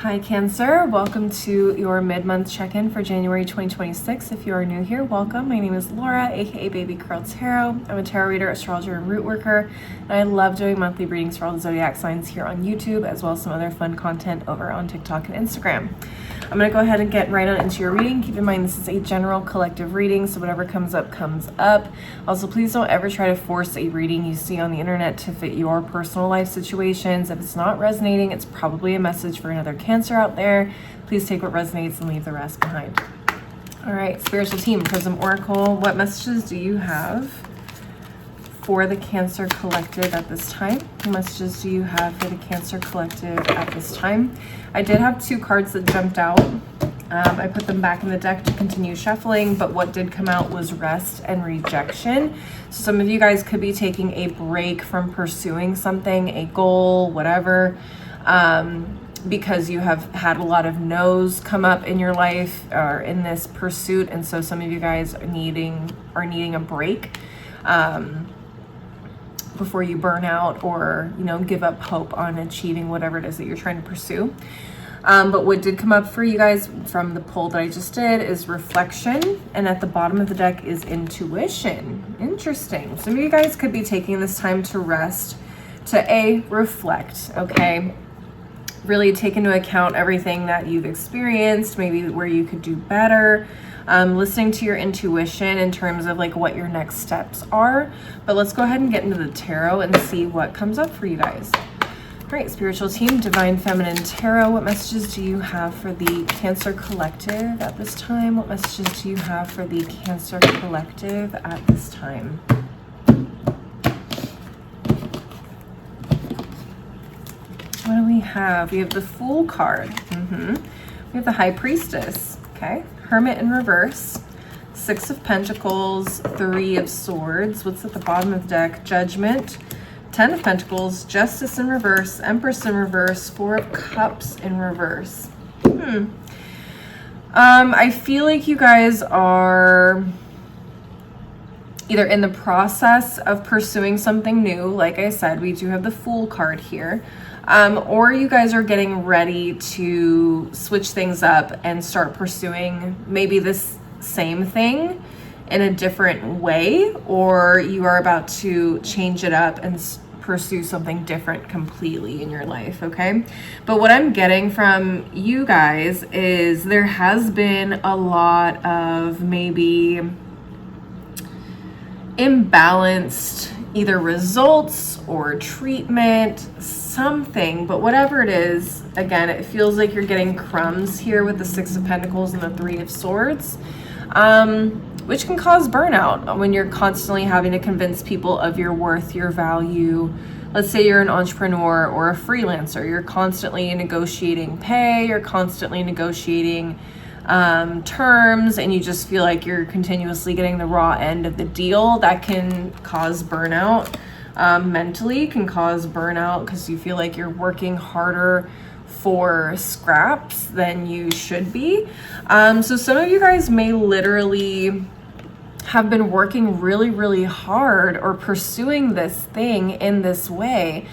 Hi Cancer, welcome to your mid-month check-in for January 2026. If you are new here, welcome. My name is Laura, aka Baby Curl Tarot. I'm a tarot reader, astrologer, and root worker, and I love doing monthly readings for all the zodiac signs here on YouTube, as well as some other fun content over on TikTok and Instagram. I'm going to go ahead and get right on into your reading. Keep in mind this is a general collective reading, so whatever comes up, comes up. Also, please don't ever try to force a reading you see on the internet to fit your personal life situations. If it's not resonating, it's probably a message for another Cancer out there. Please take what resonates and leave the rest behind. All right, spiritual team, Prism Oracle, what messages do you have for the Cancer collective at this time? What messages do you have for the Cancer collective at this time? I did have two cards that jumped out. I put them back in the deck to continue shuffling, but what did come out was rest and rejection. So some of you guys could be taking a break from pursuing something, a goal, whatever, because you have had a lot of no's come up in your life or in this pursuit. And so some of you guys are needing a break before you burn out or, give up hope on achieving whatever it is that you're trying to pursue. But what did come up for you guys from the pull that I just did is reflection. And at the bottom of the deck is intuition. Interesting. Some of you guys could be taking this time to rest, to reflect, okay? Really take into account everything that you've experienced, maybe where you could do better. Listening to your intuition in terms of like what your next steps are. But let's go ahead and get into the tarot and see what comes up for you guys. All right, spiritual team, Divine Feminine Tarot, what messages do you have for the Cancer collective at this time? What messages do you have for the Cancer collective at this time? What do we have? We have the Fool card. We have the High Priestess, okay? Hermit in reverse, Six of Pentacles, Three of Swords. What's at the bottom of the deck? Judgment, Ten of Pentacles, Justice in reverse, Empress in reverse, Four of Cups in reverse. I feel like you guys are either in the process of pursuing something new. Like I said, we do have the Fool card here. Or you guys are getting ready to switch things up and start pursuing maybe this same thing in a different way, or you are about to change it up and pursue something different completely in your life, okay? But what I'm getting from you guys is there has been a lot of maybe imbalanced either results or treatment, something, but whatever it is, again, it feels like you're getting crumbs here with the Six of Pentacles and the Three of Swords, which can cause burnout when you're constantly having to convince people of your worth, your value. Let's say you're an entrepreneur or a freelancer. You're constantly negotiating pay, you're constantly negotiating terms, and you just feel like you're continuously getting the raw end of the deal. That can cause burnout. Mentally can cause burnout because you feel like you're working harder for scraps than you should be. So some of you guys may literally have been working really, really hard or pursuing this thing in this way.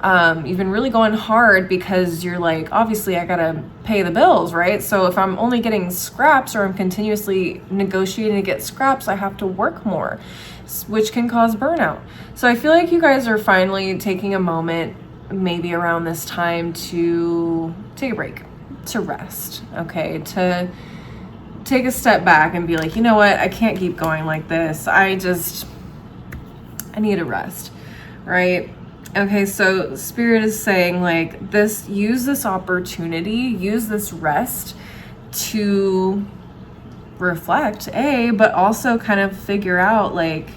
You've been really going hard because you're like, obviously I gotta pay the bills, right? So if I'm only getting scraps or I'm continuously negotiating to get scraps, I have to work more, which can cause burnout. So I feel like you guys are finally taking a moment, maybe around this time, to take a break, to rest, okay? To take a step back and be like, you know what? I can't keep going like this. I need a rest, right? Okay, so Spirit is saying like use this opportunity, use this rest to reflect, but also kind of figure out like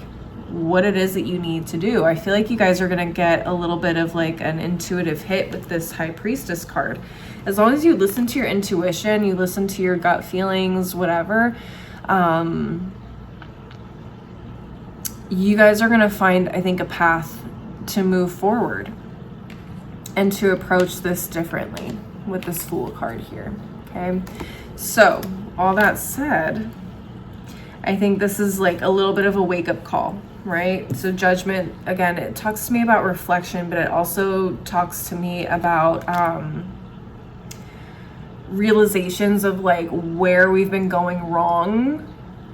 what it is that you need to do. I feel like you guys are going to get a little bit of like an intuitive hit with this High Priestess card. As long as you listen to your intuition, you listen to your gut feelings, whatever, you guys are going to find, I think, a path to move forward and to approach this differently with this Fool card here, okay? So all that said, I think this is like a little bit of a wake-up call, right? So Judgment, again, it talks to me about reflection, but it also talks to me about realizations of like where we've been going wrong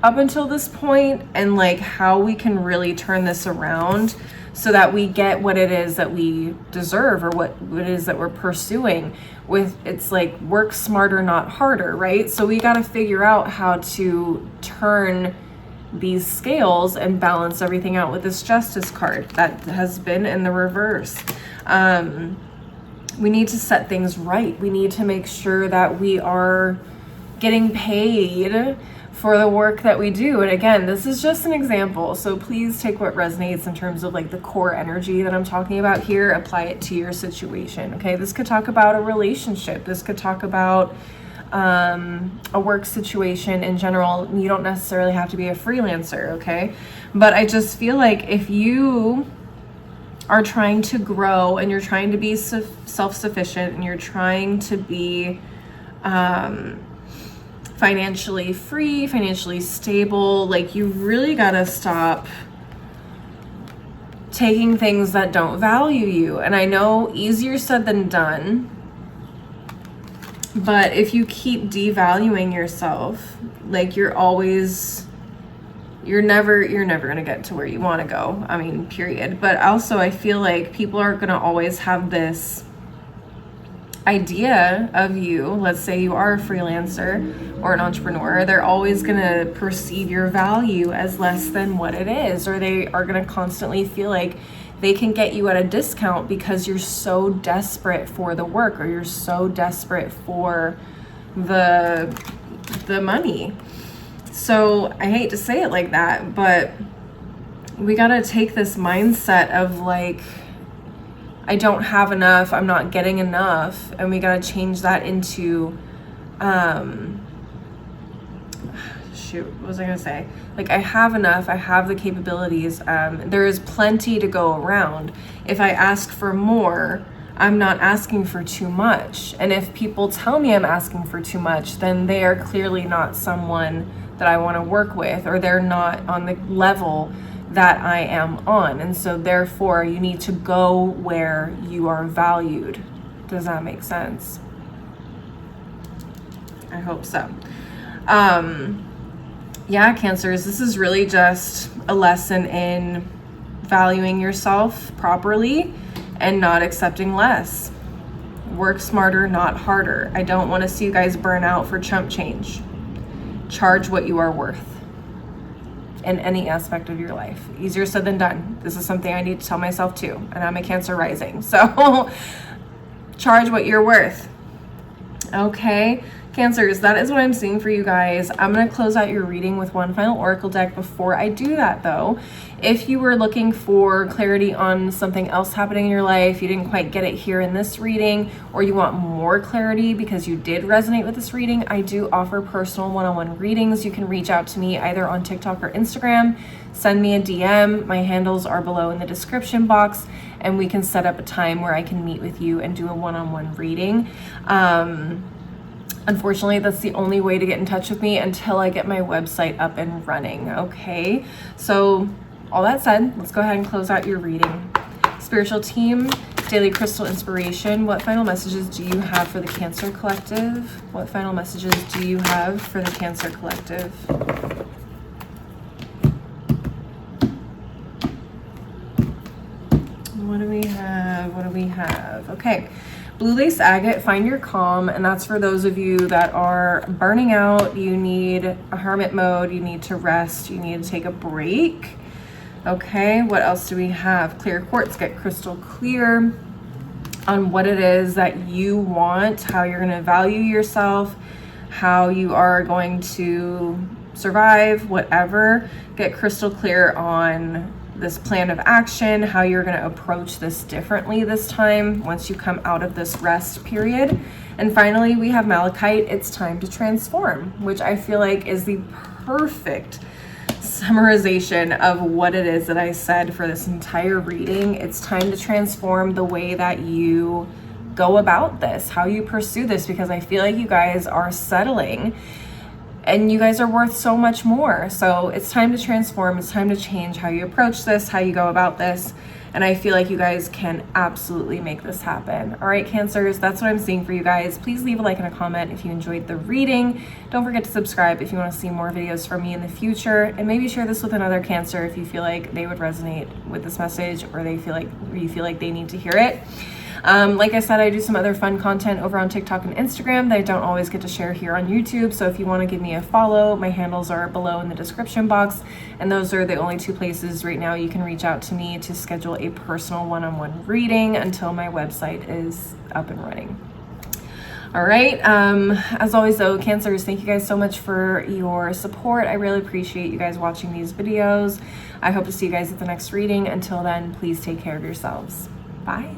up until this point, and like how we can really turn this around so that we get what it is that we deserve, or what it is that we're pursuing. With, it's like work smarter, not harder, right? So we got to figure out how to turn these scales and balance everything out with this Justice card that has been in the reverse. We need to set things right. We need to make sure that we are getting paid for the work that we do. And again, this is just an example, so please take what resonates in terms of like the core energy that I'm talking about here, apply it to your situation. Okay, this could talk about a relationship, this could talk about a work situation in general. You don't necessarily have to be a freelancer, okay? But I just feel like if you are trying to grow and you're trying to be self-sufficient and you're trying to be financially free, financially stable, like you really gotta stop taking things that don't value you. And I know easier said than done, but if you keep devaluing yourself, like you're never gonna get to where you want to go. I mean, period. But also I feel like people are gonna always have this idea of you. Let's say you are a freelancer or an entrepreneur, they're always gonna perceive your value as less than what it is, or they are gonna constantly feel like they can get you at a discount because you're so desperate for the work, or you're so desperate for the money. So I hate to say it like that, but we gotta take this mindset of like, I don't have enough, I'm not getting enough, and we gotta change that into, what was I gonna say? Like, I have enough, I have the capabilities, there is plenty to go around. If I ask for more, I'm not asking for too much. And if people tell me I'm asking for too much, then they are clearly not someone that I wanna work with, or they're not on the level that I am on. And so therefore you need to go where you are valued. Does that make sense? I hope so. Yeah, Cancers, this is really just a lesson in valuing yourself properly and not accepting less. Work smarter, not harder. I don't want to see you guys burn out for chump change. Charge what you are worth in any aspect of your life. Easier said than done. This is something I need to tell myself too, and I'm a Cancer rising. So charge what you're worth. Okay, Cancers, that is what I'm seeing for you guys. I'm going to close out your reading with one final oracle deck. Before I do that though, if you were looking for clarity on something else happening in your life, you didn't quite get it here in this reading, or you want more clarity because you did resonate with this reading, I do offer personal one-on-one readings. You can reach out to me either on TikTok or Instagram, send me a DM. My handles are below in the description box, and we can set up a time where I can meet with you and do a one-on-one reading. Unfortunately, that's the only way to get in touch with me until I get my website up and running, okay? So all that said, let's go ahead and close out your reading. Spiritual team, daily crystal inspiration, what final messages do you have for the Cancer Collective? What final messages do you have for the Cancer Collective? What do we have? What do we have? Okay. Blue lace agate, find your calm, and that's for those of you that are burning out, you need a hermit mode, you need to rest, you need to take a break. Okay, what else do we have? Clear quartz, get crystal clear on what it is that you want, how you're going to value yourself, how you are going to survive, whatever. Get crystal clear on this plan of action, how you're going to approach this differently this time once you come out of this rest period. And finally, we have malachite, it's time to transform, which I feel like is the perfect summarization of what it is that I said for this entire reading. It's time to transform the way that you go about this, how you pursue this, because I feel like you guys are settling and you guys are worth so much more. So it's time to transform. It's time to change how you approach this, how you go about this. And I feel like you guys can absolutely make this happen. All right, Cancers, that's what I'm seeing for you guys. Please leave a like and a comment if you enjoyed the reading. Don't forget to subscribe if you want to see more videos from me in the future. And maybe share this with another Cancer if you feel like they would resonate with this message, or you feel like they need to hear it. Like I said, I do some other fun content over on TikTok and Instagram that I don't always get to share here on YouTube. So if you want to give me a follow, my handles are below in the description box. And those are the only two places right now you can reach out to me to schedule a personal one-on-one reading until my website is up and running. All right. As always though, Cancers, thank you guys so much for your support. I really appreciate you guys watching these videos. I hope to see you guys at the next reading. Until then, please take care of yourselves. Bye.